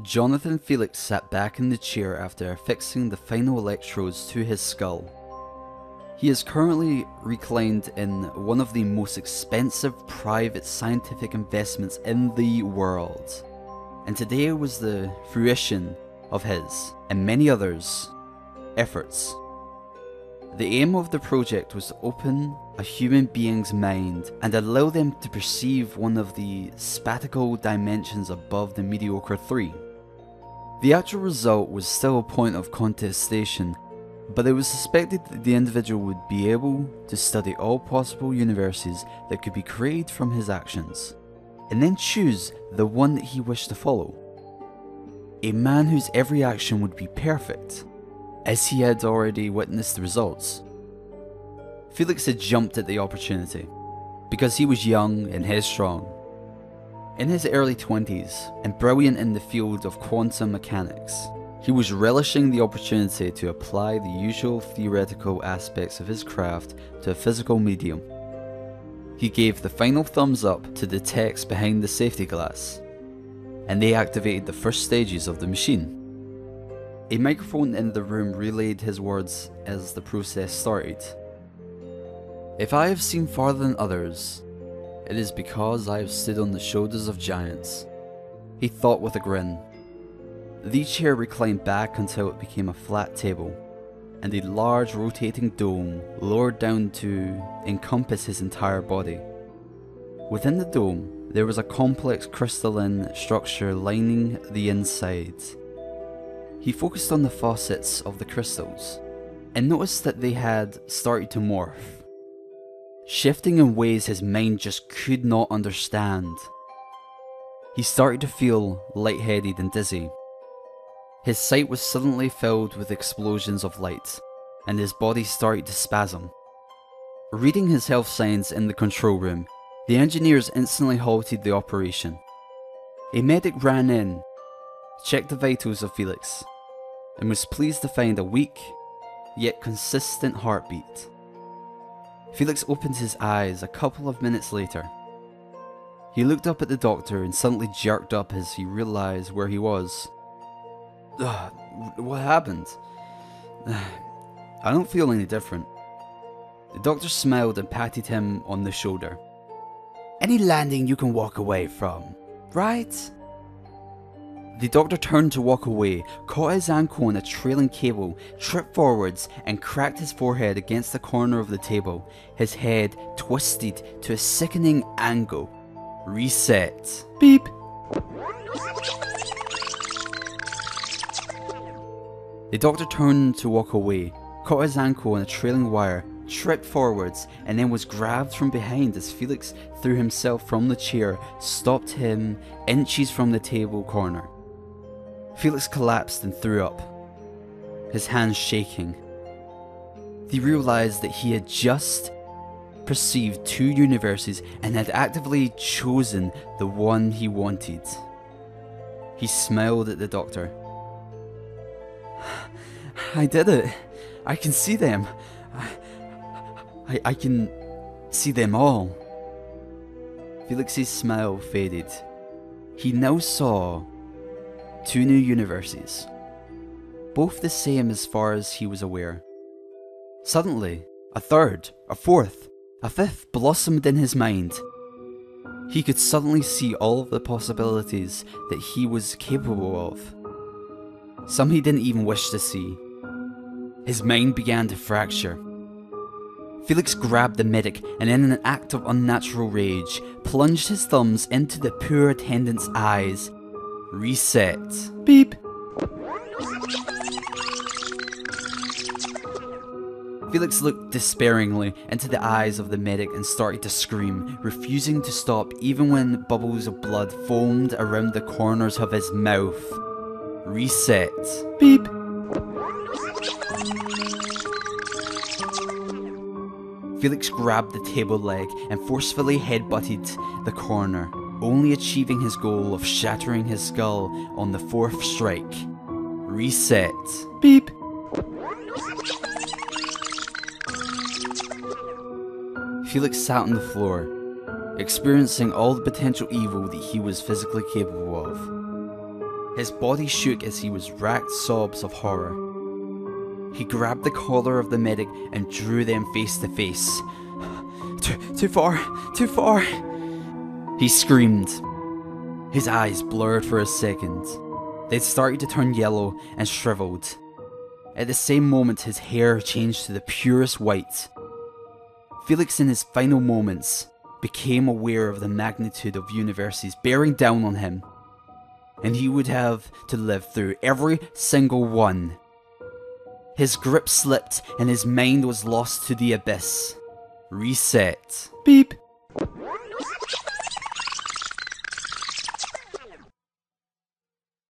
Jonathan Felix sat back in the chair after affixing the final electrodes to his skull. He is currently reclined in one of the most expensive private scientific investments in the world, and today was the fruition of his, and many others, efforts. The aim of the project was to open a human being's mind and allow them to perceive one of the spatial dimensions above the mediocre 3. The actual result was still a point of contestation, but it was suspected that the individual would be able to study all possible universes that could be created from his actions, and then choose the one that he wished to follow. A man whose every action would be perfect, as he had already witnessed the results. Felix had jumped at the opportunity, because he was young and headstrong. In his early 20s, and brilliant in the field of quantum mechanics, he was relishing the opportunity to apply the usual theoretical aspects of his craft to a physical medium. He gave the final thumbs up to the techs behind the safety glass, and they activated the first stages of the machine. A microphone in the room relayed his words as the process started. "If I have seen farther than others, it is because I have stood on the shoulders of giants," he thought with a grin. The chair reclined back until it became a flat table, and a large rotating dome lowered down to encompass his entire body. Within the dome, there was a complex crystalline structure lining the inside. He focused on the facets of the crystals, and noticed that they had started to morph, shifting in ways his mind just could not understand. He started to feel lightheaded and dizzy. His sight was suddenly filled with explosions of light, and his body started to spasm. Reading his health signs in the control room, the engineers instantly halted the operation. A medic ran in, checked the vitals of Felix, and was pleased to find a weak, yet consistent heartbeat. Felix opened his eyes a couple of minutes later. He looked up at the doctor and suddenly jerked up as he realized where he was. What happened? I don't feel any different. The doctor smiled and patted him on the shoulder. Any landing you can walk away from, right? The doctor turned to walk away, caught his ankle on a trailing cable, tripped forwards, and cracked his forehead against the corner of the table. His head twisted to a sickening angle. Reset. Beep. The doctor turned to walk away, caught his ankle on a trailing wire, tripped forwards, and then was grabbed from behind as Felix threw himself from the chair, stopped him inches from the table corner. Felix collapsed and threw up, his hands shaking. He realized that he had just perceived 2 universes and had actively chosen the one he wanted. He smiled at the doctor. I did it. I can see them. I can see them all. Felix's smile faded. He now saw 2 new universes, both the same as far as he was aware. Suddenly, a third, a fourth, a fifth blossomed in his mind. He could suddenly see all of the possibilities that he was capable of. Some he didn't even wish to see. His mind began to fracture. Felix grabbed the medic and in an act of unnatural rage, plunged his thumbs into the poor attendant's eyes. Reset. Beep. Felix looked despairingly into the eyes of the medic and started to scream, refusing to stop even when bubbles of blood foamed around the corners of his mouth. Reset. Beep. Felix grabbed the table leg and forcefully headbutted the corner, only achieving his goal of shattering his skull on the 4th strike. Reset. Beep. Felix sat on the floor, experiencing all the potential evil that he was physically capable of. His body shook as he was racked sobs of horror. He grabbed the collar of the medic and drew them face to face. Too far, too far, he screamed. His eyes blurred for a second. They'd started to turn yellow and shriveled. At the same moment, his hair changed to the purest white. Felix, in his final moments, became aware of the magnitude of universes bearing down on him, and he would have to live through every single one. His grip slipped and his mind was lost to the abyss. Reset. Beep.